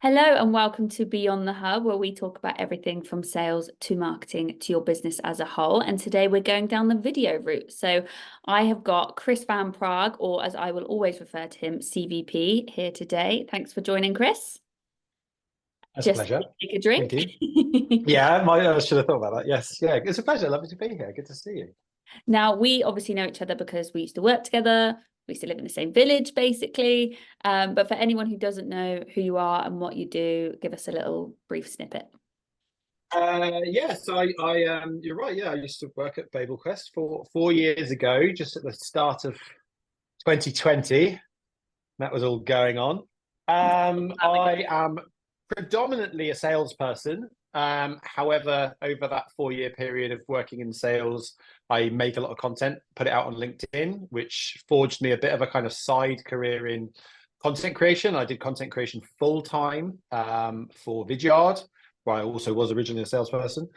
Hello and welcome to Beyond the Hub, where we talk about everything from sales to marketing to your business as a whole. And today we're going down the video route. So I have got Chris van Praag, or as I will always refer to him, CVP, here today. Thanks for joining, Chris. That's a Just pleasure. take a Thank drink. you. Yeah, I should have thought about that. Yes, yeah, it's a pleasure. Lovely to be here. Good to see you. Now, we obviously know each other because we used to work together. We used to live in the same village, basically. But for anyone who doesn't know who you are and what you do, give us a little brief snippet. Yes, you're right. Yeah, I used to work at Babel Quest for 4 years ago, just at the start of 2020. That was all going on. I am predominantly a salesperson. However, over that 4 year period of working in sales, I make a lot of content, put it out on LinkedIn, which forged me a bit of a kind of side career in content creation. I did content creation full time for Vidyard, where I also was originally a salesperson.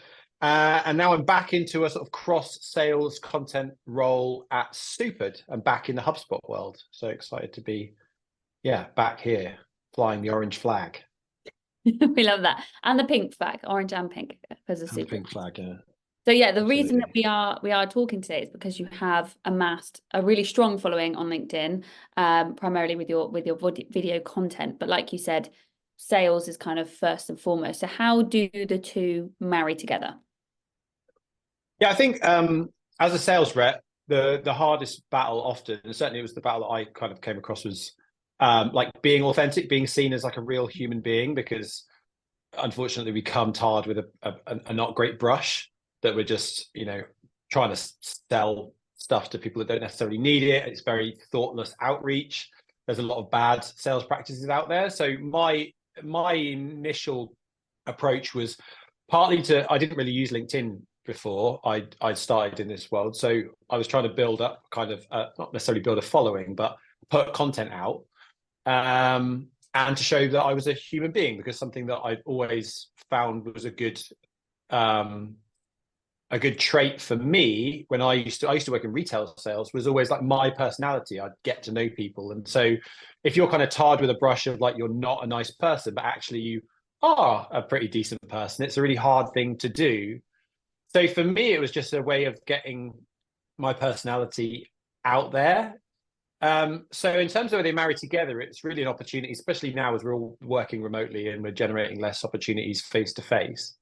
And now I'm back into a sort of cross sales content role at Stupid and back in the HubSpot world. So excited to be, back here flying the orange flag. We love that. And the pink flag, orange and pink, because of And the super. pink flag, yeah, So yeah, the reason that absolutely. we are talking today is because you have amassed a really strong following on LinkedIn, primarily with your video content. But like you said, sales is kind of first and foremost. So how do the two marry together? Yeah, I think as a sales rep, the hardest battle often, and certainly it was the battle that I kind of came across, was like being authentic, being seen as like a real human being, because unfortunately we come tarred with a not great brush that we're just, trying to sell stuff to people that don't necessarily need it. It's very thoughtless outreach. There's a lot of bad sales practices out there. So my initial approach was partly I didn't really use LinkedIn before I started in this world. So I was trying to build up kind of, not necessarily build a following, but put content out. And to show that I was a human being, because something that I'd always found was a good trait for me when I used to work in retail sales, was always like my personality. I'd get to know people. And so if you're kind of tarred with a brush of like you're not a nice person, but actually you are a pretty decent person, it's a really hard thing to do. So for me, it was just a way of getting my personality out there. So in terms of where they marry together, it's really an opportunity, especially now as we're all working remotely and we're generating less opportunities face to face.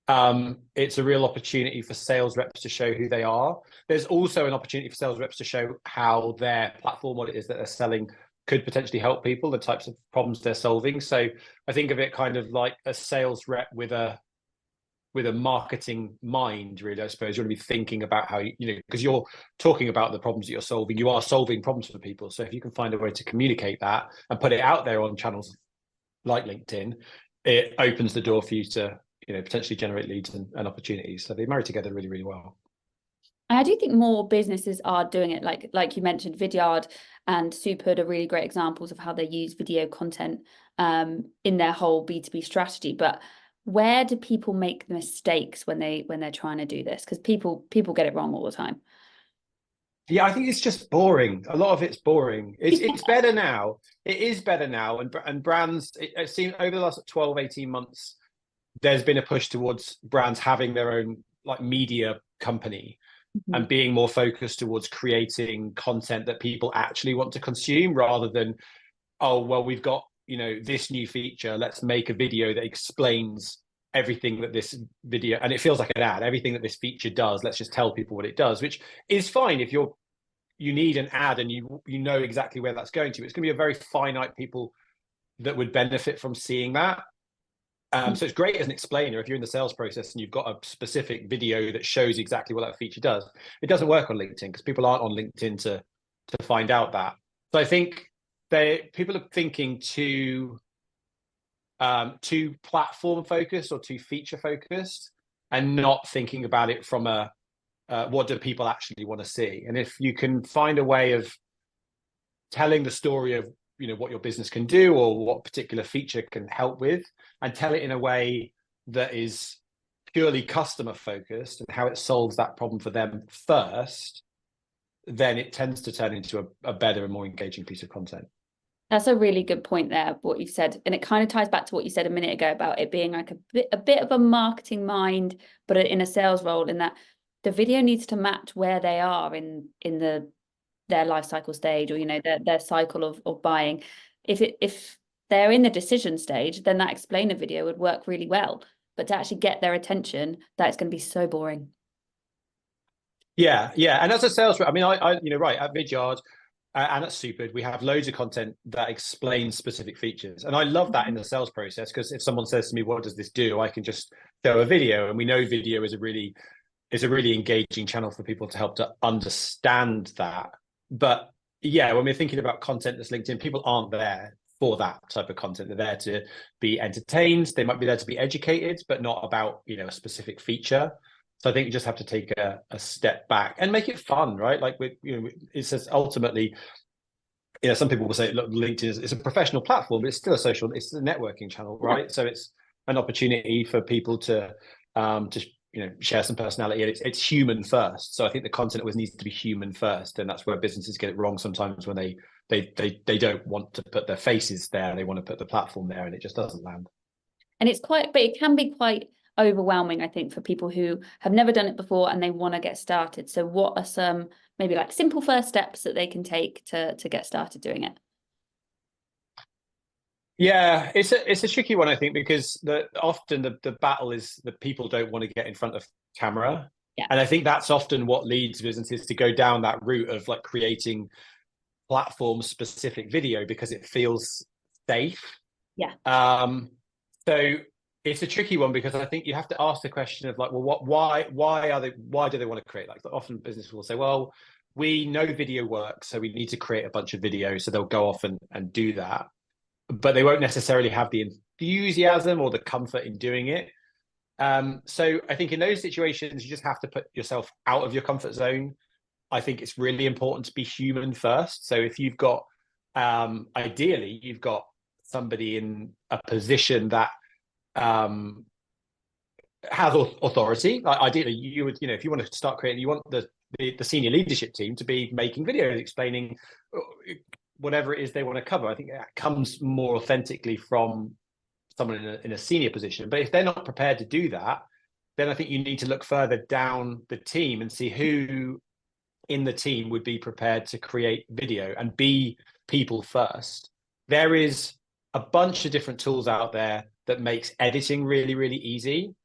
It's a real opportunity for sales reps to show who they are. There's also an opportunity for sales reps to show how their platform, what it is that they're selling, could potentially help people, the types of problems they're solving. So I think of it kind of like a sales rep with a marketing mind, really. I suppose you want to be thinking about how because you're talking about the problems that you're solving. You are solving problems for people. So if you can find a way to communicate that and put it out there on channels like LinkedIn, it opens the door for you to potentially generate leads and opportunities. So they marry together really, really well. I do think more businesses are doing it. Like you mentioned, Vidyard and Superd are really great examples of how they use video content in their whole B2B strategy. But where do people make mistakes when they're trying to do this? Because people get it wrong all the time. Yeah, I think it's just boring. A lot of it's boring. It's better now. It is better now. And brands, it seems over the last 12, 18 months, there's been a push towards brands having their own like media company and being more focused towards creating content that people actually want to consume, rather than, oh, well, we've got, this new feature, let's make a video that explains everything that this video, and it feels like an ad, everything that this feature does, let's just tell people what it does, which is fine if you need an ad and you know exactly where that's going to. It's going to be a very finite people that would benefit from seeing that. So it's great as an explainer if you're in the sales process and you've got a specific video that shows exactly what that feature does. It doesn't work on LinkedIn because people aren't on LinkedIn to find out that. So I think people are thinking too platform focused or too feature focused, and not thinking about it from a what do people actually want to see. And if you can find a way of telling the story of what your business can do or what particular feature can help with, and tell it in a way that is purely customer focused and how it solves that problem for them first, then it tends to turn into a better and more engaging piece of content. That's a really good point there, what you've said. And it kind of ties back to what you said a minute ago about it being like a bit of a marketing mind, but in a sales role, in that the video needs to match where they are in their life cycle stage, or, you know, their cycle of buying. If they're in the decision stage, then that explainer video would work really well. But to actually get their attention, that's going to be so boring. Yeah, yeah. And as a sales rep, I mean, you know, right, at Vidyard and at Supered, we have loads of content that explains specific features. And I love that in the sales process, because if someone says to me, what does this do? I can just show a video, and we know video is a really engaging channel for people to help to understand that. But yeah, when we're thinking about content that's linked in, people aren't there for that type of content. They're there to be entertained. They might be there to be educated, but not about, you know, a specific feature. So I think you just have to take a step back and make it fun, right? Like, you know, it says ultimately, you know, some people will say, look, LinkedIn is a professional platform, but it's still it's a networking channel, right? Yeah. So it's an opportunity for people to you know, share some personality, and it's human first. So I think the content always needs to be human first, and that's where businesses get it wrong sometimes, when they don't want to put their faces there, they want to put the platform there, and it just doesn't land. And but it can be quite overwhelming, I think, for people who have never done it before and they want to get started. So what are some maybe like simple first steps that they can take to get started doing it? Yeah, it's a tricky one, I think, because often the battle is that people don't want to get in front of camera. Yeah. And I think that's often what leads businesses to go down that route of like creating platform specific video, because it feels safe. Yeah. So it's a tricky one, because I think you have to ask the question of like, well, why do they want to create? Like, often businesses will say, well, we know video works, so we need to create a bunch of videos. So they'll go off and do that, but they won't necessarily have the enthusiasm or the comfort in doing it. So I think in those situations, you just have to put yourself out of your comfort zone. I think it's really important to be human first. So if you've got, ideally, you've got somebody in a position that has authority. Like, ideally, you would, you know, if you want to start creating, you want the senior leadership team to be making videos explaining whatever it is they want to cover. I think that comes more authentically from someone in a senior position. But if they're not prepared to do that, then I think you need to look further down the team and see who in the team would be prepared to create video and be people first. There is a bunch of different tools out there that makes editing really, really easy,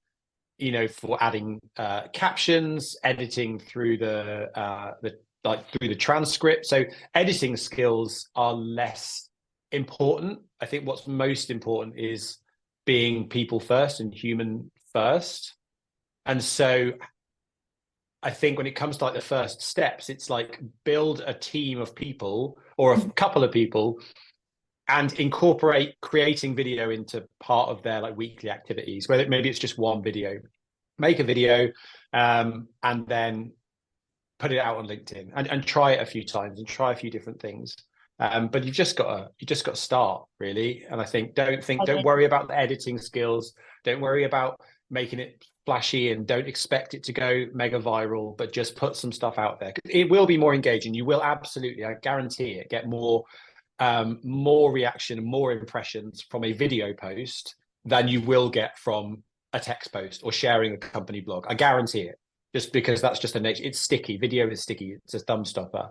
you know, for adding captions, editing through through the transcript. So editing skills are less important. I think what's most important is being people first and human first. And so I think when it comes to like the first steps, it's like build a team of people or a couple of people and incorporate creating video into part of their like weekly activities, whether maybe it's just one video. Make a video and then put it out on LinkedIn and try it a few times and try a few different things. But you've just got to start, really. And I think don't worry about the editing skills. Don't worry about making it flashy, and don't expect it to go mega viral, but just put some stuff out there. It will be more engaging. You will absolutely, I guarantee it, get more reaction and more impressions from a video post than you will get from a text post or sharing a company blog. I guarantee it, just because that's just the nature. It's sticky. Video is sticky. It's a thumb stopper.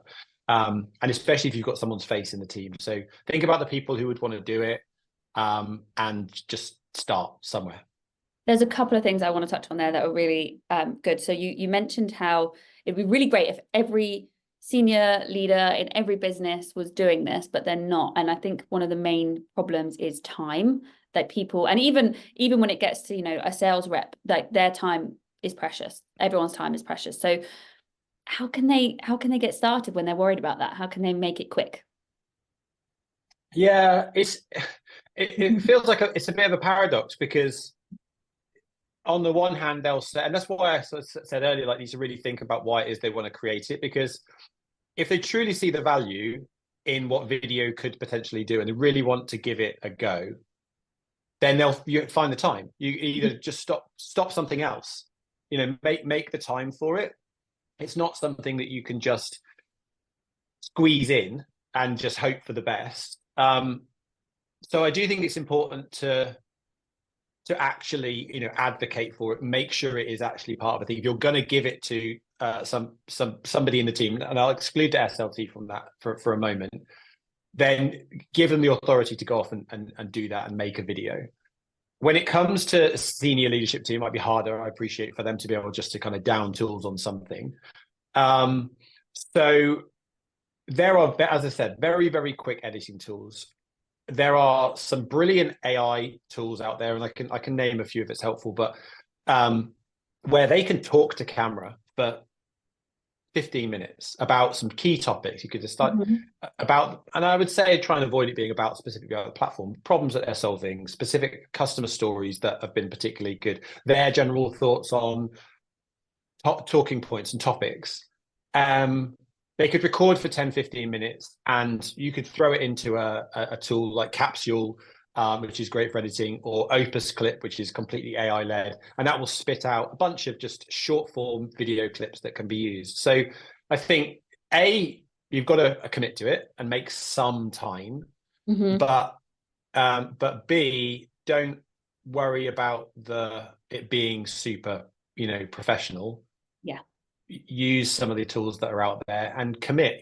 And especially if you've got someone's face in the team. So think about the people who would want to do it and just start somewhere. There's a couple of things I want to touch on there that are really good. So you mentioned how it'd be really great if every senior leader in every business was doing this, but they're not. And I think one of the main problems is time, that people, and even when it gets to, you know, a sales rep, like their time is precious. Everyone's time is precious. So how can they get started when they're worried about that? How can they make it quick? Yeah, it feels like it's a bit of a paradox, because on the one hand, they'll say, and that's why I sort of said earlier, like, need to really think about why it is they want to create it, because if they truly see the value in what video could potentially do and they really want to give it a go, then you find the time. You either just stop something else, you know, make the time for it. It's not something that you can just squeeze in and just hope for the best. So I do think it's important to actually, advocate for it, make sure it is actually part of a thing. If you're going to give it to somebody in the team, and I'll exclude the SLT from that for a moment, then give them the authority to go off and do that and make a video. When it comes to senior leadership team, it might be harder, I appreciate, for them to be able just to kind of down tools on something. So there are, as I said, very, very quick editing tools. There are some brilliant AI tools out there, and I can name a few if it's helpful, but where they can talk to camera for 15 minutes about some key topics. You could just start about, and I would say try and avoid it being about specifically about the platform, problems that they're solving, specific customer stories that have been particularly good, their general thoughts on talking points and topics. They could record for 10-15 minutes, and you could throw it into a tool like Capsule, which is great for editing, or Opus Clip, which is completely AI led, and that will spit out a bunch of just short form video clips that can be used. So I think you've got to commit to it and make some time, but B, don't worry about it being super, professional. Yeah. Use some of the tools that are out there and commit,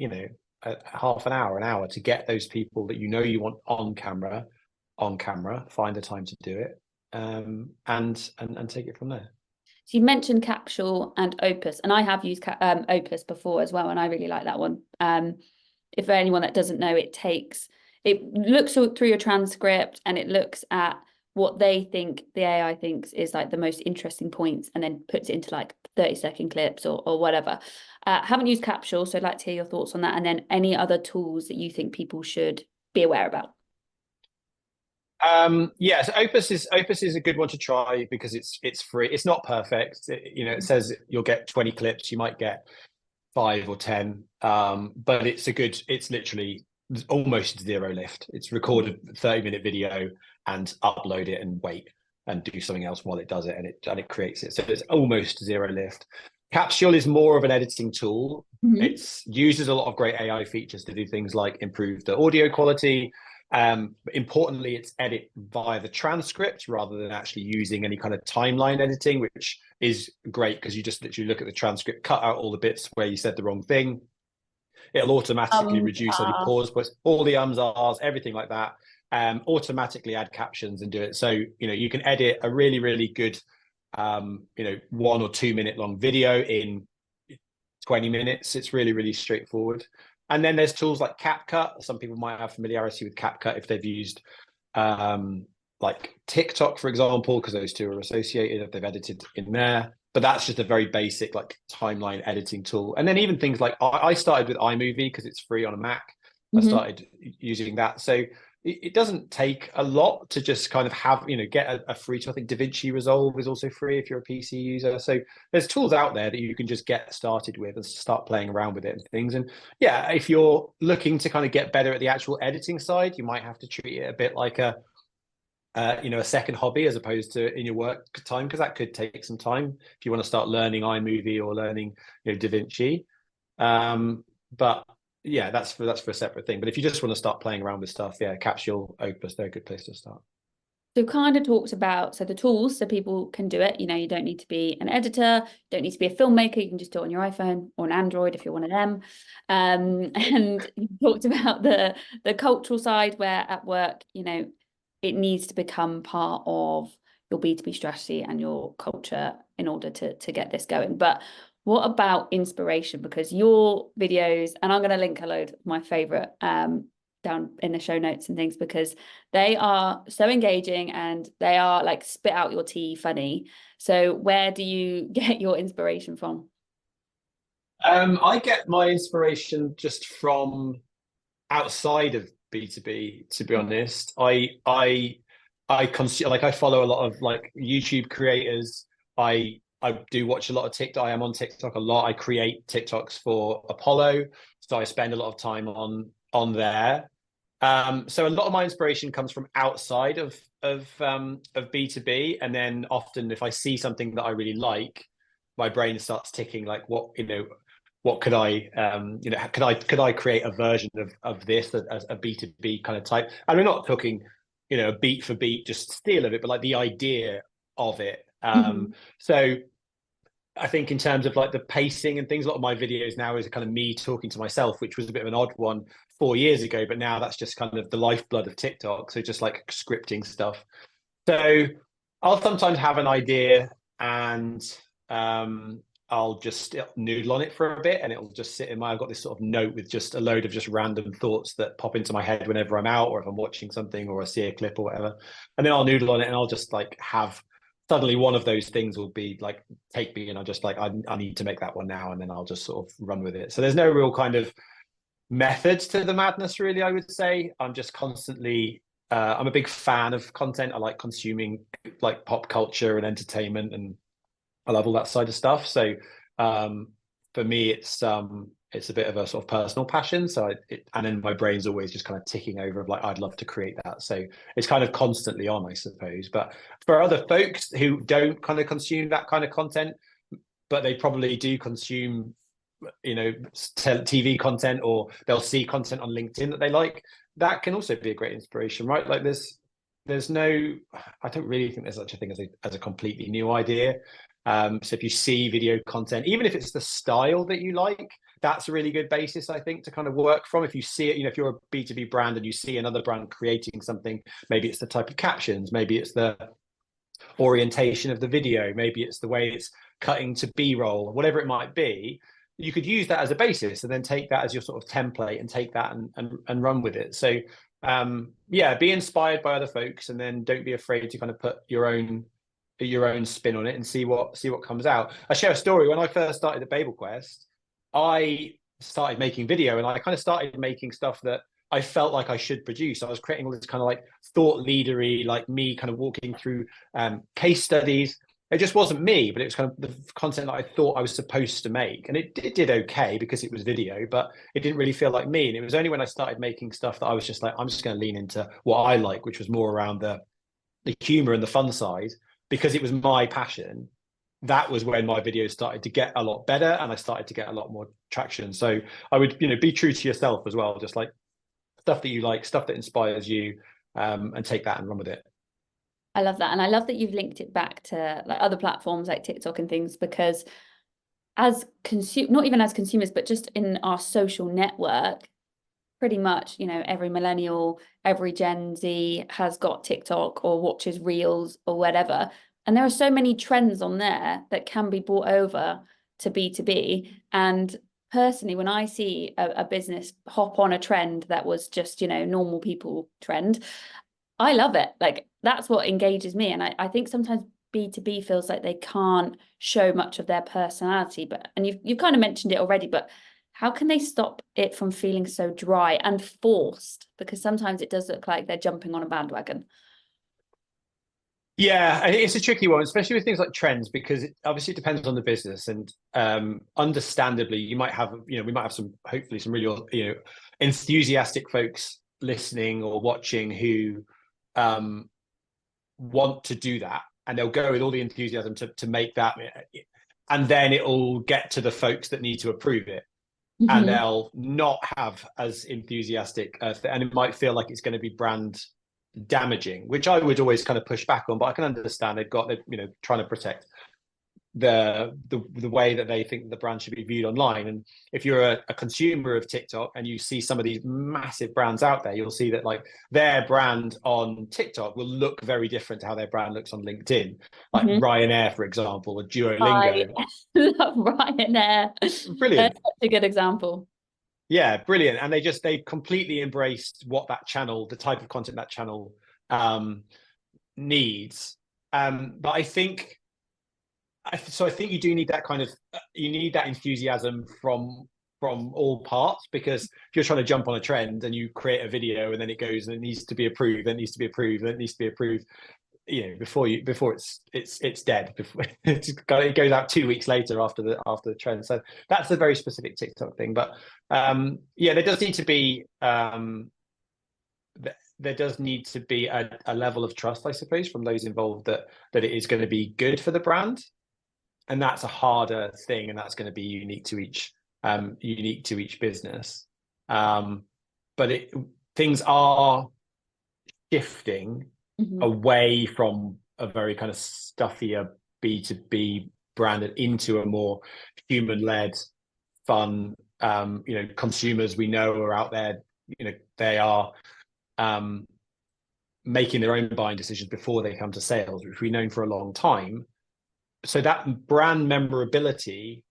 half an hour to get those people that you want on camera, find the time to do it, and take it from there. So you mentioned Capsule and Opus, and I have used Opus before as well, and I really like that one. If for anyone that doesn't know, it looks through your transcript, and it looks at what they think the AI thinks is like the most interesting points, and then puts it into like 30-second clips or whatever. Haven't used Capsule, so I'd like to hear your thoughts on that, and then any other tools that you think people should be aware about. So Opus is a good one to try because it's free. It's not perfect. It says you'll get 20 clips, you might get 5 or 10, but it's literally almost zero lift. It's recorded 30-minute video and upload it and wait and do something else while it does it, and it creates it. So it's almost zero lift. Capsule is more of an editing tool. It uses a lot of great AI features to do things like improve the audio quality. But importantly, it's edit via the transcript rather than actually using any kind of timeline editing, which is great because you just literally look at the transcript, cut out all the bits where you said the wrong thing. It'll automatically reduce any pause points, all the ums, ahs, everything like that. Automatically add captions and do it. So, you can edit a really, really good, 1 or 2 minute long video in 20 minutes. It's really, really straightforward. And then there's tools like CapCut. Some people might have familiarity with CapCut if they've used like TikTok, for example, because those two are associated, if they've edited in there. But that's just a very basic like timeline editing tool. And then even things like I started with iMovie because it's free on a Mac. I started using that. So it doesn't take a lot to just kind of have, get a free tool. I think DaVinci Resolve is also free if you're a PC user. So there's tools out there that you can just get started with and start playing around with it and things. And yeah, if you're looking to kind of get better at the actual editing side, you might have to treat it a bit like a second hobby as opposed to in your work time, because that could take some time if you want to start learning iMovie or learning, DaVinci. But yeah, that's for a separate thing. But if you just want to start playing around with stuff, yeah, Capsule, Opus, they're a good place to start. So kind of talked about, the tools so people can do it. You don't need to be an editor, don't need to be a filmmaker. You can just do it on your iPhone or an Android if you're one of them. And you talked about the cultural side where at work, it needs to become part of your B2B strategy and your culture in order to get this going. But what about inspiration? Because your videos, and I'm going to link a load of my favorite down in the show notes and things, because they are so engaging and they are like spit out your tea funny. So where do you get your inspiration from? I get my inspiration just from outside of B2B, to be honest. I follow a lot of like YouTube creators. I do watch a lot of TikTok. I am on TikTok a lot. I create TikToks for Apollo, so I spend a lot of time on there. So a lot of my inspiration comes from outside of B2B, and then often if I see something that I really like, my brain starts ticking like, what what could I, could I create a version of this as a B2B kind of type? And we're not talking, beat for beat, just steal of it, but like the idea of it. Mhm. So I think in terms of like the pacing and things, a lot of my videos now is kind of me talking to myself, which was a bit of an odd one 4 years ago, but now that's just kind of the lifeblood of TikTok. So just like scripting stuff. So I'll sometimes have an idea and I'll just noodle on it for a bit and it'll just sit in I've got this sort of note with just a load of just random thoughts that pop into my head whenever I'm out or if I'm watching something or I see a clip or whatever. And then I'll noodle on it and I'll just like have suddenly one of those things will be like take me and I'll just like I need to make that one now and then I'll just sort of run with it. So there's no real kind of methods to the madness, really. I would say I'm just constantly I'm a big fan of content. I like consuming like pop culture and entertainment, and I love all that side of stuff. So for me, it's a bit of a sort of personal passion. So and then my brain's always just kind of ticking over of like I'd love to create that. So it's kind of constantly on, I suppose. But for other folks who don't kind of consume that kind of content, but they probably do consume TV content, or they'll see content on LinkedIn that they like, that can also be a great inspiration, right? Like there's no, I don't really think there's such a thing as a completely new idea. So if you see video content, even if it's the style that you like, that's a really good basis, I think, to kind of work from. If you see it, if you're a B2B brand and you see another brand creating something, maybe it's the type of captions, maybe it's the orientation of the video, maybe it's the way it's cutting to B-roll, whatever it might be, you could use that as a basis and then take that as your sort of template and take that and run with it. So be inspired by other folks and then don't be afraid to kind of put your own spin on it and see what comes out. I share a story. When I first started at Babel Quest, I started making video and I kind of started making stuff that I felt like I should produce. I was creating all this kind of like thought leadery, like me kind of walking through case studies. It just wasn't me, but it was kind of the content that I thought I was supposed to make. And it did okay because it was video, but it didn't really feel like me. And it was only when I started making stuff that I was just like, I'm just going to lean into what I like, which was more around the humor and the fun side, because it was my passion. That was when my videos started to get a lot better and I started to get a lot more traction. So I would, be true to yourself as well, just like stuff that you like, stuff that inspires you, and take that and run with it. I love that. And I love that you've linked it back to like other platforms like TikTok and things, because as not even as consumers, but just in our social network, pretty much, every millennial, every Gen Z has got TikTok or watches Reels or whatever. And there are so many trends on there that can be brought over to B2B. And personally, when I see a business hop on a trend that was just, normal people trend, I love it. Like that's what engages me. And I think sometimes B2B feels like they can't show much of their personality, and you've kind of mentioned it already, but how can they stop it from feeling so dry and forced? Because sometimes it does look like they're jumping on a bandwagon. Yeah, it's a tricky one, especially with things like trends, because obviously it depends on the business. And understandably, we might have hopefully some really, enthusiastic folks listening or watching who want to do that, and they'll go with all the enthusiasm to make that, and then it'll get to the folks that need to approve it. Mm-hmm. And they'll not have as enthusiastic, and it might feel like it's going to be brand damaging, which I would always kind of push back on. But I can understand they've got, trying to protect the way that they think the brand should be viewed online. And if you're a consumer of TikTok and you see some of these massive brands out there, you'll see that like their brand on TikTok will look very different to how their brand looks on LinkedIn. Like Ryanair, for example, or Duolingo. I love Ryanair. Brilliant. That's such a good example. Yeah, brilliant. And they completely embraced what that channel, the type of content that channel needs. But I think you do need that kind of, you need that enthusiasm from all parts, because if you're trying to jump on a trend and you create a video and then it goes and it needs to be approved, then it needs to be approved, then it needs to be approved, before it's dead. Before it goes out 2 weeks later after the trend. So that's a very specific TikTok thing. But there does need to be a level of trust, I suppose, from those involved that it is going to be good for the brand. And that's a harder thing, and that's going to be unique to each unique to each business. But things are shifting away from a very kind of stuffier B2B branded into a more human-led, fun, consumers we know are out there, they are making their own buying decisions before they come to sales, which we've known for a long time. So that brand memorability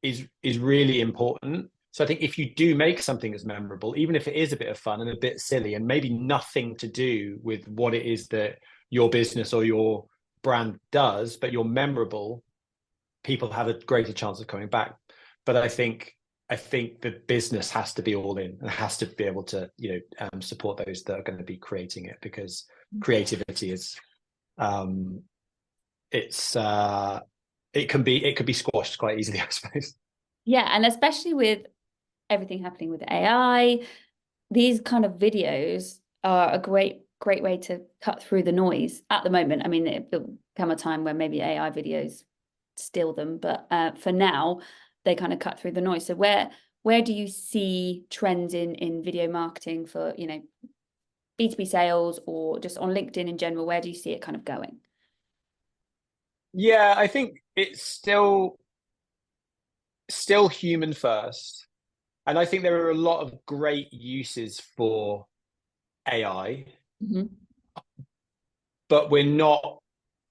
is really important. So I think if you do make something that's memorable, even if it is a bit of fun and a bit silly and maybe nothing to do with what it is that your business or your brand does, but you're memorable, people have a greater chance of coming back. But I think the business has to be all in and has to be able to, support those that are going to be creating it, because creativity is, it could be squashed quite easily, I suppose. Yeah, and especially with everything happening with AI, these kind of videos are a great way to cut through the noise at the moment. I mean, it'll come a time where maybe AI videos steal them, but for now, they kind of cut through the noise. So where do you see trends in video marketing for, B2B sales or just on LinkedIn in general? Where do you see it kind of going? Yeah, I think it's still human first. And I think there are a lot of great uses for AI, but we're not.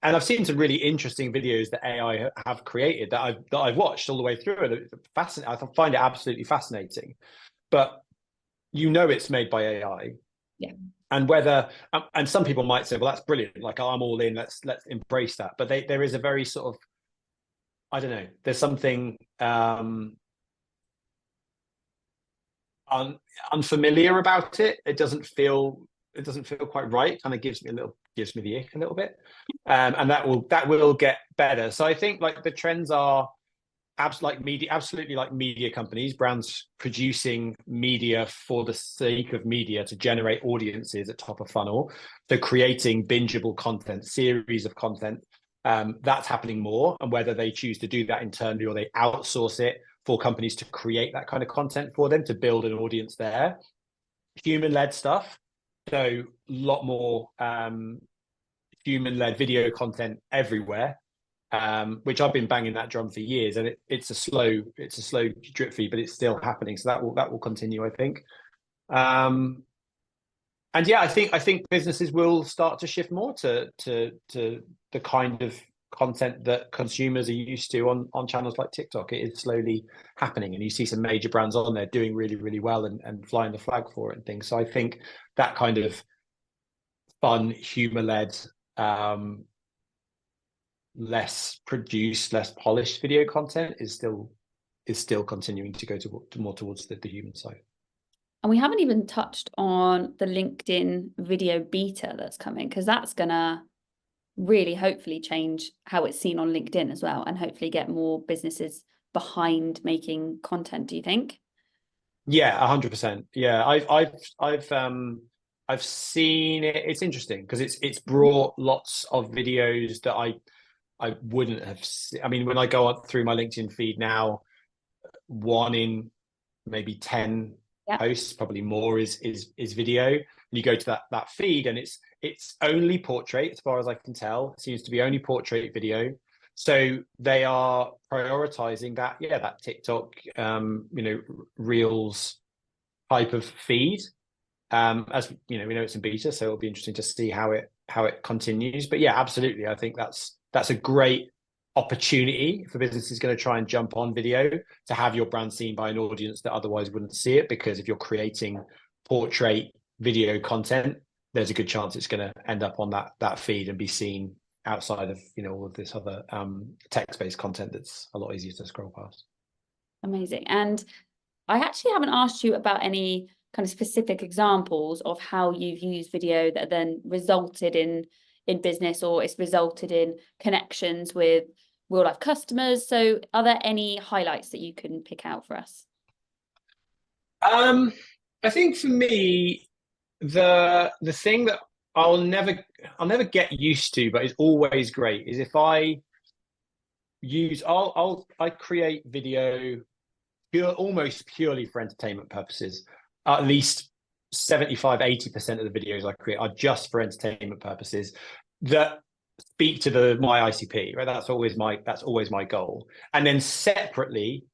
And I've seen some really interesting videos that AI have created that I've watched all the way through, and I find it absolutely fascinating. But it's made by AI, yeah. And and some people might say, well, that's brilliant. Like, I'm all in. Let's embrace that. But there is a very sort of, I don't know. There's something unfamiliar about it. It doesn't feel quite right. Kind of gives me the ick a little bit, and that will get better. So I think like the trends are absolutely like media companies, brands producing media for the sake of media to generate audiences at top of funnel. So creating bingeable content, series of content, that's happening more. And whether they choose to do that internally or they outsource it for companies to create that kind of content for them to build an audience there. Human-led stuff. So a lot more human-led video content everywhere, which I've been banging that drum for years, and it's a slow drip feed, but it's still happening. So that will continue, I think. And yeah, I think businesses will start to shift more to the kind of content that consumers are used to on channels like TikTok. It is slowly happening, and you see some major brands on there doing really, really well and flying the flag for it and things. So I think that kind of fun, humor-led, less produced, less polished video content is still continuing to go to more towards the human side. And we haven't even touched on the LinkedIn video beta that's coming, because that's gonna really hopefully change how it's seen on LinkedIn as well, and hopefully get more businesses behind making content. Do you think? Yeah, 100%. Yeah, I've seen it. It's interesting because it's brought lots of videos that I wouldn't have seen. I mean, when I go up through my LinkedIn feed now, 1 in maybe 10 posts, probably more, is video. And you go to that feed, and it's only portrait, as far as I can tell. It seems to be only portrait video. So they are prioritizing that TikTok, Reels type of feed. As we know it's in beta, so it'll be interesting to see how it continues. But yeah, absolutely, I think that's a great opportunity for businesses going to try and jump on video to have your brand seen by an audience that otherwise wouldn't see it. Because if you're creating portrait video content, there's a good chance it's going to end up on that feed and be seen outside of all of this other text-based content that's a lot easier to scroll past. Amazing. And I actually haven't asked you about any kind of specific examples of how you've used video that then resulted in business, or it's resulted in connections with real life customers. So are there any highlights that you can pick out for us? I think for me, the thing that I'll never get used to, but is always great, is if I create video almost purely for entertainment purposes. At least 75-80% of the videos I create are just for entertainment purposes that speak to my ICP, right? That's always my goal. And then separately,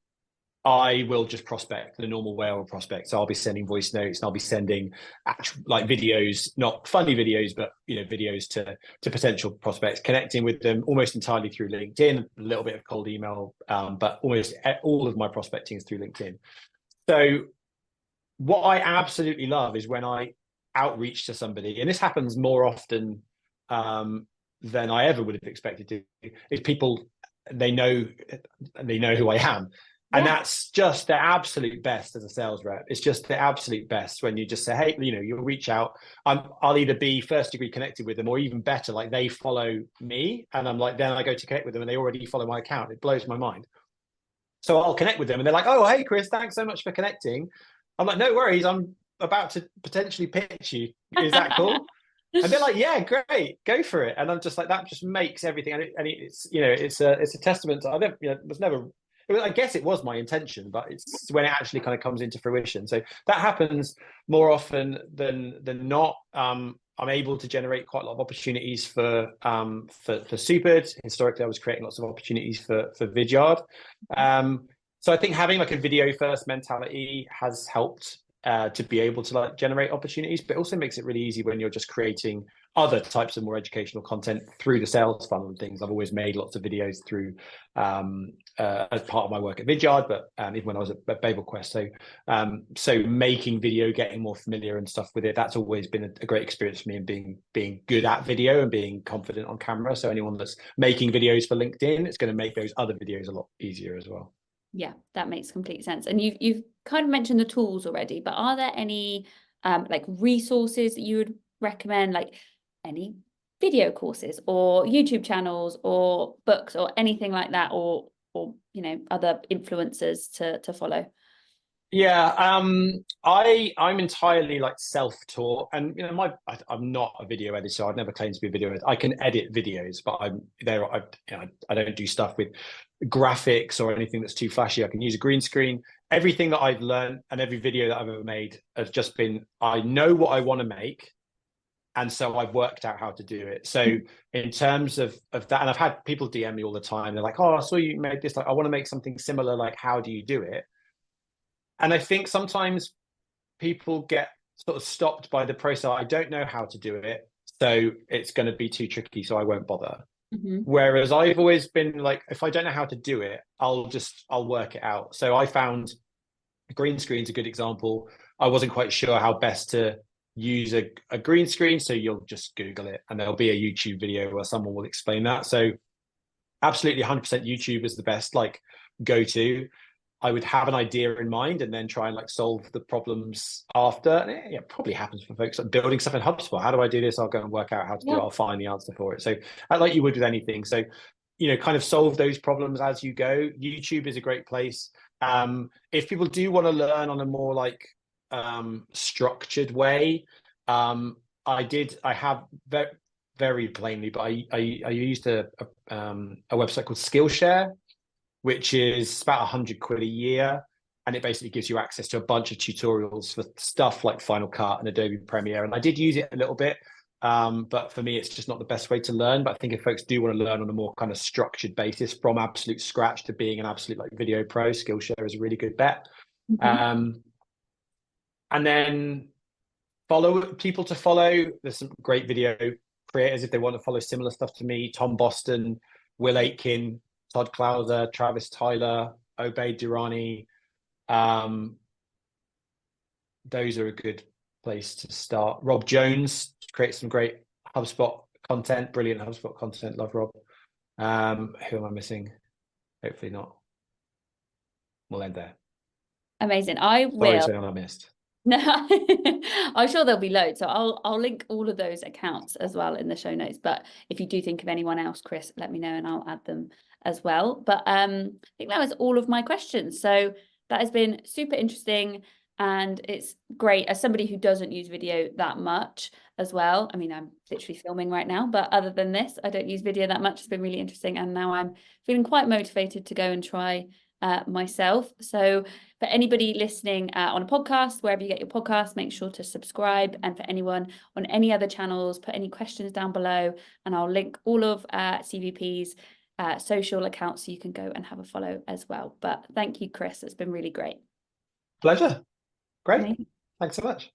I will just prospect the normal way I will prospect. So I'll be sending voice notes and I'll be sending actual, like, videos, not funny videos, but videos to potential prospects, connecting with them almost entirely through LinkedIn, a little bit of cold email, but almost all of my prospecting is through LinkedIn. So what I absolutely love is when I outreach to somebody, and this happens more often than I ever would have expected to, is people, they know who I am. And that's just the absolute best as a sales rep. It's just the absolute best when you just say, hey, you'll reach out. I'll either be first degree connected with them, or even better, like they follow me. And I'm like, then I go to connect with them and they already follow my account. It blows my mind. So I'll connect with them and they're like, oh, hey, Chris, thanks so much for connecting. I'm like, no worries. I'm about to potentially pitch you. Is that cool? And they're like, yeah, great, go for it. And I'm just like, that just makes everything. And it's it's a testament to, I guess it was my intention, but it's when it actually kind of comes into fruition. So that happens more often than not. I'm able to generate quite a lot of opportunities for Supered. Historically, I was creating lots of opportunities for Vidyard. So I think having like a video first mentality has helped to be able to like generate opportunities, but also makes it really easy when you're just creating other types of more educational content through the sales funnel and things. I've always made lots of videos through as part of my work at Vidyard, but even when I was at Babel Quest. So making video, getting more familiar and stuff with it, that's always been a great experience for me, and being good at video and being confident on camera. So anyone that's making videos for LinkedIn, it's going to make those other videos a lot easier as well. Yeah, that makes complete sense. And you've kind of mentioned the tools already, but are there any like resources that you would recommend, like any video courses or YouTube channels or books or anything like that, or other influencers to follow? Yeah, I'm entirely like self-taught, and I'm not a video editor. I've never claimed to be a video editor. I can edit videos, but I don't do stuff with graphics or anything that's too flashy. I can use a green screen. Everything that I've learned and every video that I've ever made has just been, I know what I want to make, and so I've worked out how to do it. So in terms of that, and I've had people DM me all the time. They're like, oh, I saw you made this, like I want to make something similar, like how do you do it? And I think sometimes people get sort of stopped by the process. I don't know how to do it, so it's going to be too tricky, so I won't bother. Whereas I've always been like, if I don't know how to do it, I'll work it out. So I found green screen's a good example. I wasn't quite sure how best to use a green screen, so you'll just Google it and there'll be a YouTube video where someone will explain that. So absolutely 100% YouTube is the best like go-to. I would have an idea in mind and then try and like solve the problems after. And it probably happens for folks like building stuff in HubSpot. How do I do this? I'll go and work out how to do it. I'll find the answer for it. So like you would with anything. So, kind of solve those problems as you go. YouTube is a great place. If people do want to learn on a more like structured way, I have very, very plainly, but I used a website called Skillshare, which is about £100 a year. And it basically gives you access to a bunch of tutorials for stuff like Final Cut and Adobe Premiere. And I did use it a little bit, but for me, it's just not the best way to learn. But I think if folks do want to learn on a more kind of structured basis from absolute scratch to being an absolute like video pro, Skillshare is a really good bet. And then follow people to follow. There's some great video creators if they want to follow similar stuff to me. Tom Boston, Will Aitken, Todd Clowser, Travis Tyler, Obey Durrani. Those are a good place to start. Rob Jones creates some great HubSpot content, brilliant HubSpot content. Love Rob. Who am I missing? Hopefully not. We'll end there. Amazing. I will. Sorry to anyone I missed. No, I'm sure there'll be loads. So I'll link all of those accounts as well in the show notes. But if you do think of anyone else, Chris, let me know and I'll add them as well. But I think that was all of my questions. So that has been super interesting. And it's great as somebody who doesn't use video that much as well. I mean, I'm literally filming right now, but other than this, I don't use video that much. It's been really interesting. And now I'm feeling quite motivated to go and try myself. So for anybody listening on a podcast, wherever you get your podcast, make sure to subscribe. And for anyone on any other channels, put any questions down below, and I'll link all of CVP's social accounts so you can go and have a follow as well. But thank you, Chris. It's been really great. Pleasure. Great. Amazing. Thanks so much.